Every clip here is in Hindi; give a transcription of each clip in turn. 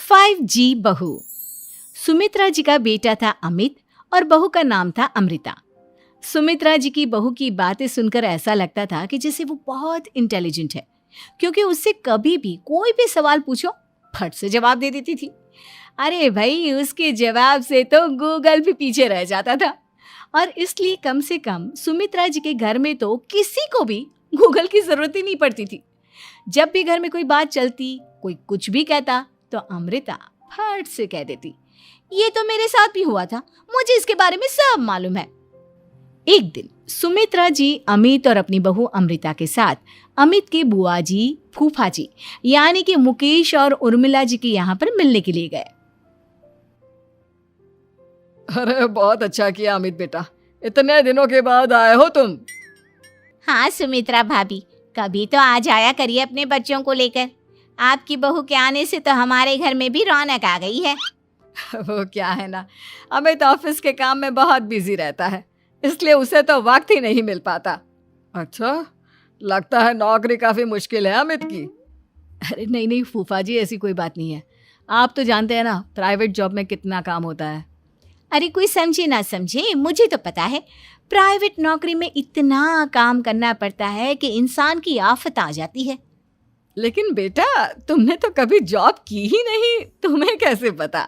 5G बहू। सुमित्रा जी का बेटा था अमित और बहू का नाम था अमृता। सुमित्रा जी की बहू की बातें सुनकर ऐसा लगता था कि जैसे वो बहुत इंटेलिजेंट है, क्योंकि उससे कभी भी कोई भी सवाल पूछो फट से जवाब दे देती थी। अरे भाई, उसके जवाब से तो गूगल भी पीछे रह जाता था। और इसलिए कम से कम सुमित्रा जी के घर में तो किसी को भी गूगल की जरूरत ही नहीं पड़ती थी। जब भी घर में कोई बात चलती, कोई कुछ भी कहता, तो अमृता फट से कह देती, ये तो मेरे साथ भी हुआ था, मुझे इसके बारे में सब मालूम है। एक दिन सुमित्रा जी अमित और अपनी बहू अमृता के साथ अमित के बुआ जी, फूफा जी यानी कि मुकेश और उर्मिला जी के यहाँ पर मिलने के लिए गए। अरे बहुत अच्छा किया अमित बेटा, इतने दिनों के बाद आए हो तुम। हाँ सुमित्रा भाभी, कभी तो आ जाया करिए अपने बच्चों को लेकर। आपकी बहू के आने से तो हमारे घर में भी रौनक आ गई है। वो क्या है ना, अमित ऑफिस के काम में बहुत बिजी रहता है, इसलिए उसे तो वक्त ही नहीं मिल पाता। अच्छा, लगता है नौकरी काफी मुश्किल है अमित की। अरे नहीं फूफा जी, ऐसी कोई बात नहीं है। आप तो जानते हैं ना प्राइवेट जॉब में कितना काम होता है। अरे कोई समझे ना समझे, मुझे तो पता है प्राइवेट नौकरी में इतना काम करना पड़ता है कि इंसान की आफत आ जाती है। लेकिन बेटा, तुमने तो कभी जॉब की ही नहीं, तुम्हें कैसे पता?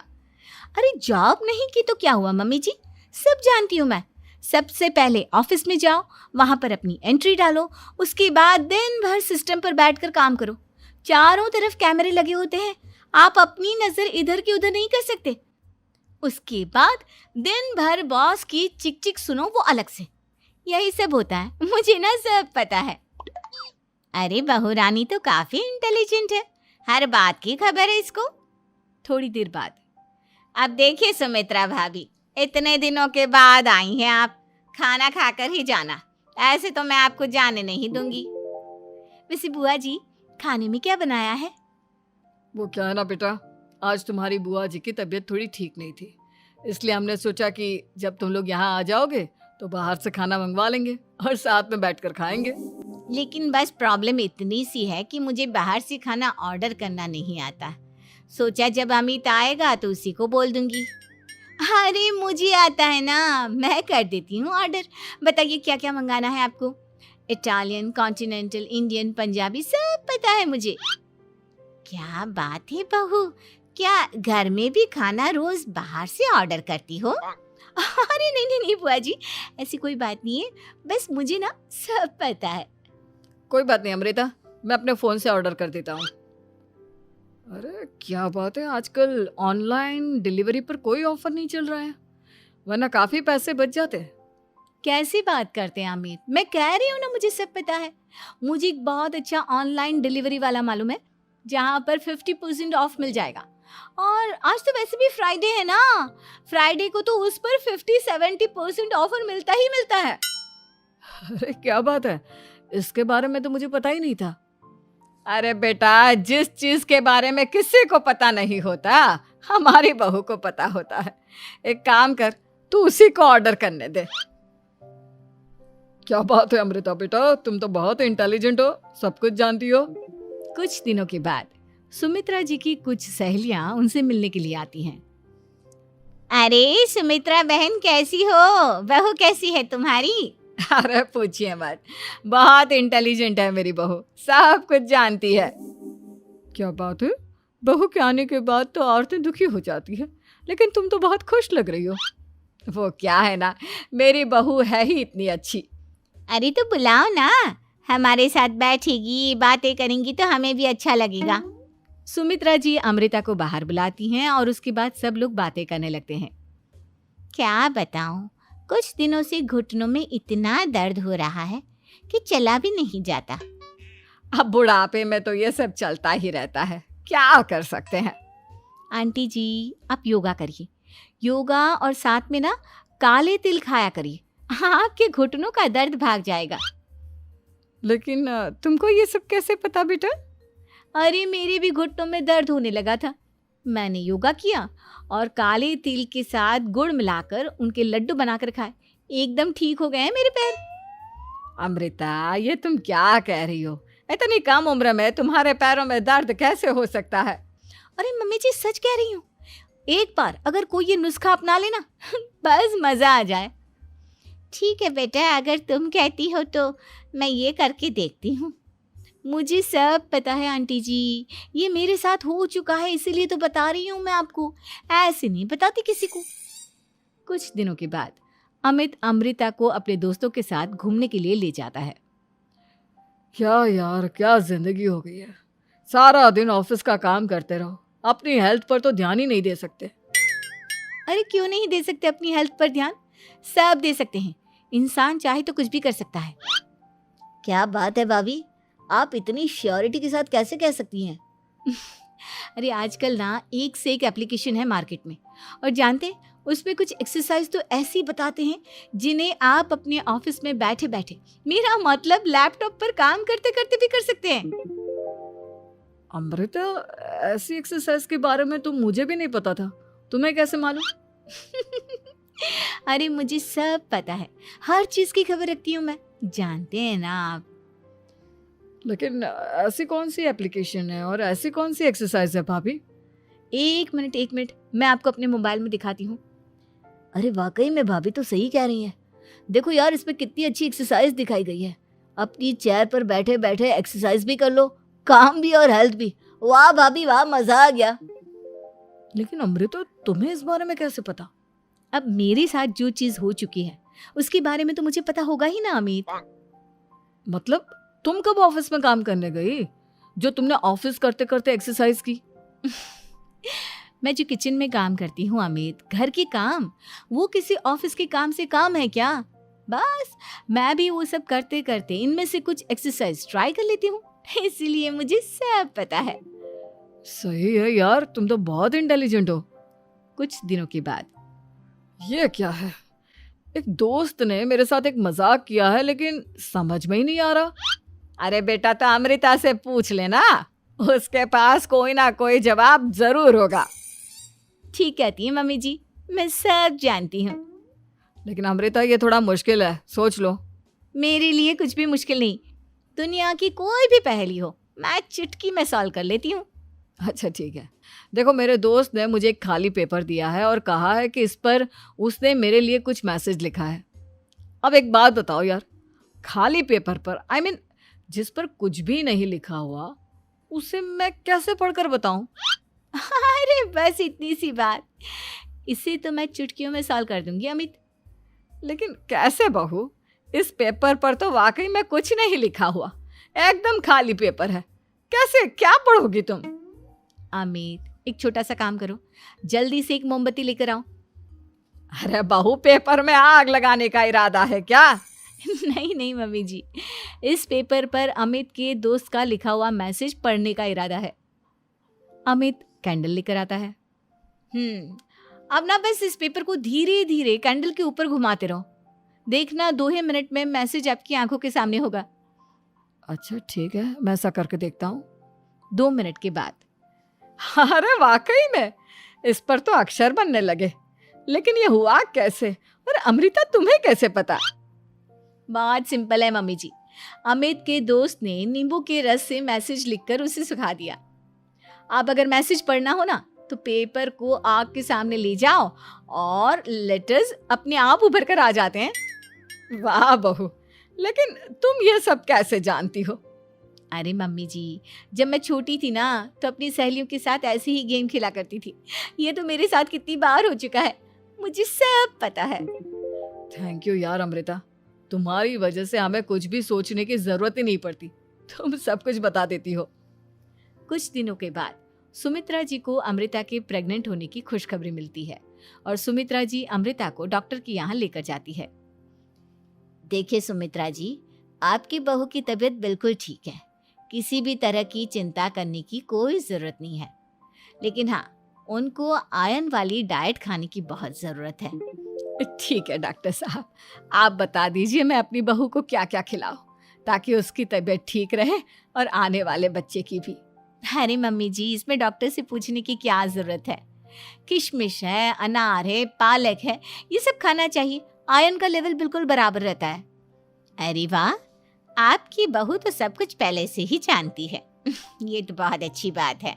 अरे जॉब नहीं की तो क्या हुआ मम्मी जी, सब जानती हूँ मैं। सबसे पहले ऑफिस में जाओ, वहां पर अपनी एंट्री डालो, उसके बाद दिन भर सिस्टम पर बैठकर काम करो। चारों तरफ कैमरे लगे होते हैं, आप अपनी नजर इधर की उधर नहीं कर सकते। उसके बाद दिन भर बॉस की चिक चिक सुनो, वो अलग से। यही सब होता है, मुझे ना सब पता है। अरे बहू रानी तो काफी इंटेलिजेंट है, हर बात की खबर है इसको। थोड़ी देर बाद, अब देखिए सुमित्रा भाभी, इतने दिनों के बाद आई हैं आप, खाना खाकर ही जाना, ऐसे तो मैं आपको जाने नहीं दूंगी। वैसे बुआ जी, खाने में क्या बनाया है? वो क्या है ना बेटा, आज तुम्हारी बुआ जी की तबीयत थोड़ी ठीक नहीं थी, इसलिए हमने सोचा कि जब तुम लोग यहाँ आ जाओगे तो बाहर से खाना मंगवा लेंगे और साथ में बैठकर खाएंगे। लेकिन बस प्रॉब्लम इतनी सी है कि मुझे बाहर से खाना ऑर्डर करना नहीं आता। सोचा जब अमित आएगा तो उसी को बोल दूंगी। अरे मुझे आता है ना, मैं कर देती हूँ ऑर्डर। बताइए क्या क्या मंगाना है आपको? इटालियन, कॉन्टिनेंटल, इंडियन, पंजाबी, सब पता है मुझे। क्या बात है बहू, क्या घर में भी खाना रोज बाहर से ऑर्डर करती हो? अरे नहीं बुआ जी, ऐसी कोई बात नहीं है, बस मुझे ना सब पता है। कोई बात नहीं अमृता, मैं अपने फोन से ऑर्डर कर देता हूँ। अरे क्या बात है, आजकल ऑनलाइन डिलीवरी पर कोई ऑफर नहीं चल रहा है, वरना काफी पैसे बच जाते हैं। कैसी बात करते हैं अमित, मैं कह रही हूँ ना मुझे सब पता है। मुझे एक बहुत अच्छा ऑनलाइन डिलीवरी वाला मालूम है, जहाँ पर 50% ऑफ मिल जाएगा। और आज तो वैसे भी फ्राइडे है ना, फ्राइडे को तो उस पर 50-70% ऑफर मिलता ही मिलता है। अरे क्या बात है, इसके बारे में तो मुझे पता ही नहीं था। अरे बेटा, जिस चीज के बारे में किसी को पता नहीं होता, हमारी बहू को पता होता है। एक काम कर, तू उसी को ऑर्डर करने दे। क्या बात है अमृता बेटा, तुम तो बहुत इंटेलिजेंट हो, सब कुछ जानती हो। कुछ दिनों के बाद सुमित्रा जी की कुछ सहेलियां उनसे मिलने के लिए आती हैं। अरे सुमित्रा बहन कैसी हो, बहू कैसी है तुम्हारी? अरे पूछिए मत, बहुत इंटेलिजेंट है मेरी बहू, सब कुछ जानती है। क्या बात है, बहू के आने के बाद तो औरतें दुखी हो जाती है, लेकिन तुम तो बहुत खुश लग रही हो। वो क्या है ना, मेरी बहू है ही इतनी अच्छी। अरे तो बुलाओ ना, हमारे साथ बैठेगी, बातें करेंगी तो हमें भी अच्छा लगेगा। सुमित्रा जी अमृता को बाहर बुलाती हैं और उसके बाद सब लोग बातें करने लगते हैं। क्या बताऊं, कुछ दिनों से घुटनों में इतना दर्द हो रहा है कि चला भी नहीं जाता। अब बुढ़ापे में तो ये सब चलता ही रहता है, क्या कर सकते हैं। आंटी जी, आप योगा करिए, योगा और साथ में ना काले तिल खाया करिए, आपके घुटनों का दर्द भाग जाएगा। लेकिन तुमको ये सब कैसे पता बेटा? अरे मेरे भी घुटनों में दर्द होने लगा था, मैंने योगा किया और काले तिल के साथ गुड़ मिलाकर उनके लड्डू बनाकर खाए, एकदम ठीक हो गए हैं मेरे पैर। अमृता, ये तुम क्या कह रही हो? इतनी कम उम्र में तुम्हारे पैरों में दर्द कैसे हो सकता है? अरे मम्मी जी सच कह रही हूँ, एक बार अगर कोई ये नुस्खा अपना लेना बस मज़ा आ जाए। ठीक है बेटा, अगर तुम कहती हो तो मैं ये करके देखती हूँ। मुझे सब पता है आंटी जी, ये मेरे साथ हो चुका है, इसीलिए तो बता रही हूँ मैं आपको, ऐसे नहीं बताती किसी को। कुछ दिनों के बाद अमित अमृता को अपने दोस्तों के साथ घूमने के लिए ले जाता है। क्या यार, क्या जिंदगी हो गई है। सारा दिन ऑफिस का काम करते रहो, अपनी हेल्थ पर तो ध्यान ही नहीं दे सकते। अरे क्यों नहीं दे सकते अपनी हेल्थ पर ध्यान? सब दे सकते हैं, इंसान चाहे तो कुछ भी कर सकता है। क्या बात है भाभी, आप इतनी श्योरिटी के साथ कैसे कह सकती हैं? अरे आजकल ना एक से एक एप्लीकेशन है मार्केट में, और जानते हैं उसमें कुछ एक्सरसाइज तो ऐसी बताते हैं जिन्हें आप अपने ऑफिस में बैठे बैठे, मेरा मतलब लैपटॉप पर काम करते करते भी कर सकते हैं। अमृता, ऐसी एक्सरसाइज के बारे में तो मुझे भी नहीं पता था, तुम्हें कैसे मालूम? अरे मुझे सब पता है, हर चीज की खबर रखती हूँ मैं, जानते हैं ना आप। लेकिन ऐसी कौन सी एप्लीकेशन है और ऐसी कौन सी एक्सरसाइज है भाभी? एक मिनट, मैं आपको अपने मोबाइल में दिखाती हूँ। अरे वाकई में भाभी तो सही कह रही हैं। देखो यार, इसमें कितनी अच्छी एक्सरसाइज दिखाई गई है। अपनी चेयर पर बैठे बैठे एक्सरसाइज भी कर लो, काम भी और हेल्थ भी। वाह भाभी वाह, मजा आ गया। लेकिन अमृता, तुम्हें इस बारे में कैसे पता? अब मेरे साथ जो चीज हो चुकी है उसके बारे में तो मुझे पता होगा ही ना अमित। मतलब तुम कब ऑफिस में काम करने गई जो तुमने ऑफिस करते करते एक्सरसाइज की? मैं जो किचन में काम करती हूँ अमित, घर के काम, वो किसी ऑफिस के काम से काम है क्या? बस मैं भी वो सब करते करते इनमें से कुछ एक्सरसाइज ट्राई कर लेती हूँ, इसीलिए मुझे सब पता है। सही है यार, तुम तो बहुत इंटेलिजेंट हो। कुछ दिनों के बाद ये क्या है? एक दोस्त ने मेरे साथ एक मजाक किया है, लेकिन समझ में ही नहीं आ रहा। अरे बेटा, तो अमृता से पूछ लेना, उसके पास कोई ना कोई जवाब जरूर होगा। ठीक कहती है मम्मी जी, मैं सब जानती हूँ। लेकिन अमृता, ये थोड़ा मुश्किल है, सोच लो। मेरे लिए कुछ भी मुश्किल नहीं, दुनिया की कोई भी पहेली हो मैं चुटकी में सॉल्व कर लेती हूँ। अच्छा ठीक है, देखो मेरे दोस्त ने मुझे एक खाली पेपर दिया है और कहा है कि इस पर उसने मेरे लिए कुछ मैसेज लिखा है। अब एक बात बताओ यार, खाली पेपर पर, आई मीन जिस पर कुछ भी नहीं लिखा हुआ, उसे मैं कैसे पढ़कर बताऊं? अरे बस इतनी सी बात, इसे तो मैं चुटकियों में सॉल्व कर दूंगी अमित। लेकिन कैसे बहू? इस पेपर पर तो वाकई में कुछ नहीं लिखा हुआ, एकदम खाली पेपर है, कैसे, क्या पढ़ोगी तुम? अमित, एक छोटा सा काम करो, जल्दी से एक मोमबत्ती लेकर आओ। अरे बहू, पेपर में आग लगाने का इरादा है क्या? नहीं मम्मी जी, इस पेपर पर अमित के दोस्त का लिखा हुआ मैसेज पढ़ने का इरादा है। अमित कैंडल लेकर आता है। अब ना बस इस पेपर को धीरे धीरे कैंडल के ऊपर घुमाते रहो, देखना 2 ही मिनट में मैसेज आपकी आंखों के सामने होगा। अच्छा ठीक है, मैं ऐसा करके देखता हूँ। 2 मिनट के बाद, अरे वाकई में इस पर तो अक्षर बनने लगे, लेकिन ये हुआ कैसे? और अमृता, तुम्हें कैसे पता? बहुत सिंपल है मम्मी जी, अमित के दोस्त ने नींबू के रस से मैसेज लिखकर उसे सुखा दिया। अब अगर मैसेज पढ़ना हो ना तो पेपर को आग के सामने ले जाओ और लेटर्स अपने आप उभर कर आ जाते हैं। वाह बहू, लेकिन तुम ये सब कैसे जानती हो? अरे मम्मी जी, जब मैं छोटी थी ना तो अपनी सहेलियों के साथ ऐसे ही गेम खेला करती थी। ये तो मेरे साथ कितनी बार हो चुका है, मुझे सब पता है। थैंक यू यार अमृता, तुम्हारी वजह से हमें कुछ भी सोचने की जरूरत ही नहीं पड़ती, तुम सब कुछ बता देती हो। कुछ दिनों के बाद सुमित्रा जी को अमृता के प्रेग्नेंट होने की खुशखबरी मिलती है और सुमित्रा जी अमृता को डॉक्टर के यहाँ लेकर जाती है। देखिए सुमित्रा जी, आपकी बहू की तबीयत बिल्कुल ठीक है, किसी भी तरह की चिंता करने की कोई ज़रूरत नहीं है। लेकिन हाँ, उनको आयरन वाली डाइट खाने की बहुत ज़रूरत है। ठीक है डॉक्टर साहब, आप बता दीजिए मैं अपनी बहू को क्या क्या खिलाऊं ताकि उसकी तबीयत ठीक रहे और आने वाले बच्चे की भी। अरे मम्मी जी, इसमें डॉक्टर से पूछने की क्या ज़रूरत है? किशमिश है, अनार है, पालक है, ये सब खाना चाहिए, आयरन का लेवल बिल्कुल बराबर रहता है। अरे वाह, आपकी बहू तो सब कुछ पहले से ही जानती है। ये तो बहुत अच्छी बात है।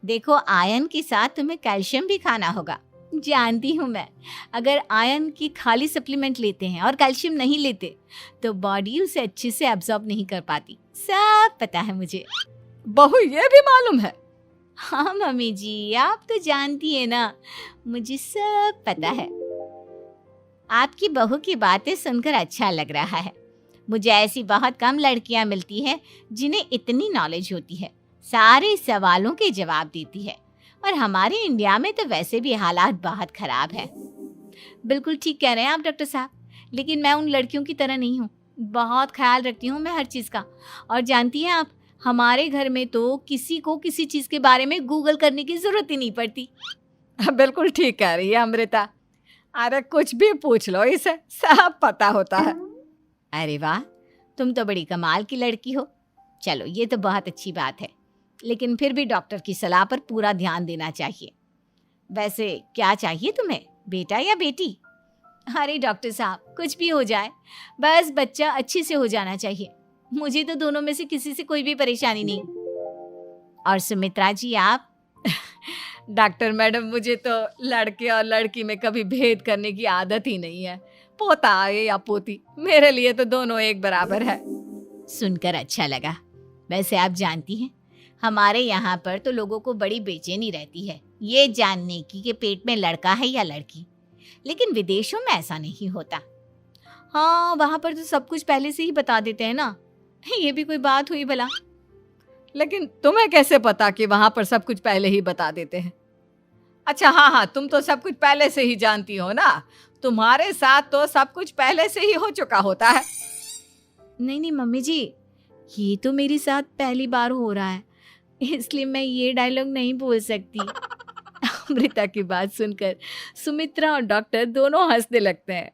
देखो, आयरन के साथ तुम्हें कैल्शियम भी खाना होगा। जानती हूँ मैं, अगर आयरन की खाली सप्लीमेंट लेते हैं और कैल्शियम नहीं लेते तो बॉडी उसे अच्छे से एब्जॉर्ब नहीं कर पाती। सब पता है मुझे। बहू ये भी मालूम है? हाँ मम्मी जी, आप तो जानती है ना, मुझे सब पता है। आपकी बहू की बातें सुनकर अच्छा लग रहा है। मुझे ऐसी बहुत कम लड़कियां मिलती हैं जिन्हें इतनी नॉलेज होती है, सारे सवालों के जवाब देती है। और हमारे इंडिया में तो वैसे भी हालात बहुत खराब है। बिल्कुल ठीक कह रहे हैं आप डॉक्टर साहब, लेकिन मैं उन लड़कियों की तरह नहीं हूँ। बहुत ख्याल रखती हूँ मैं हर चीज़ का। और जानती हैं आप, हमारे घर में तो किसी को किसी चीज़ के बारे में गूगल करने की ज़रूरत ही नहीं पड़ती। बिल्कुल ठीक कह रही है अमृता। अरे कुछ भी पूछ लो इसे, सब पता होता है। अरे वाह, तुम तो बड़ी कमाल की लड़की हो। चलो, ये तो बहुत अच्छी बात है, लेकिन फिर भी डॉक्टर की सलाह पर पूरा ध्यान देना चाहिए। वैसे क्या चाहिए तुम्हें, बेटा या बेटी? अरे डॉक्टर साहब, कुछ भी हो जाए, बस बच्चा अच्छे से हो जाना चाहिए। मुझे तो दोनों में से किसी से कोई भी परेशानी नहीं। और सुमित्रा जी, आप? डॉक्टर मैडम, मुझे तो लड़के और लड़की में कभी भेद करने की आदत ही नहीं है। पोता आए या पोती, मेरे लिए तो दोनों एक बराबर है। सुनकर अच्छा लगा। वैसे आप जानती हैं, हमारे यहाँ पर तो लोगों को बड़ी बेचैनी रहती है ये जानने की कि पेट में लड़का है या लड़की, लेकिन विदेशों में ऐसा नहीं होता। हाँ, वहाँ पर तो सब कुछ पहले से ही बता देते हैं ना। ये भी कोई बात हुई भला? लेकिन तुम्हें कैसे पता कि वहां पर सब कुछ पहले ही बता देते हैं? अच्छा हाँ, तुम तो सब कुछ पहले से ही जानती हो ना। तुम्हारे साथ तो सब कुछ पहले से ही हो चुका होता है। नहीं मम्मी जी, ये तो मेरे साथ पहली बार हो रहा है, इसलिए मैं ये डायलॉग नहीं बोल सकती। अमृता की बात सुनकर सुमित्रा और डॉक्टर दोनों हंसने लगते हैं।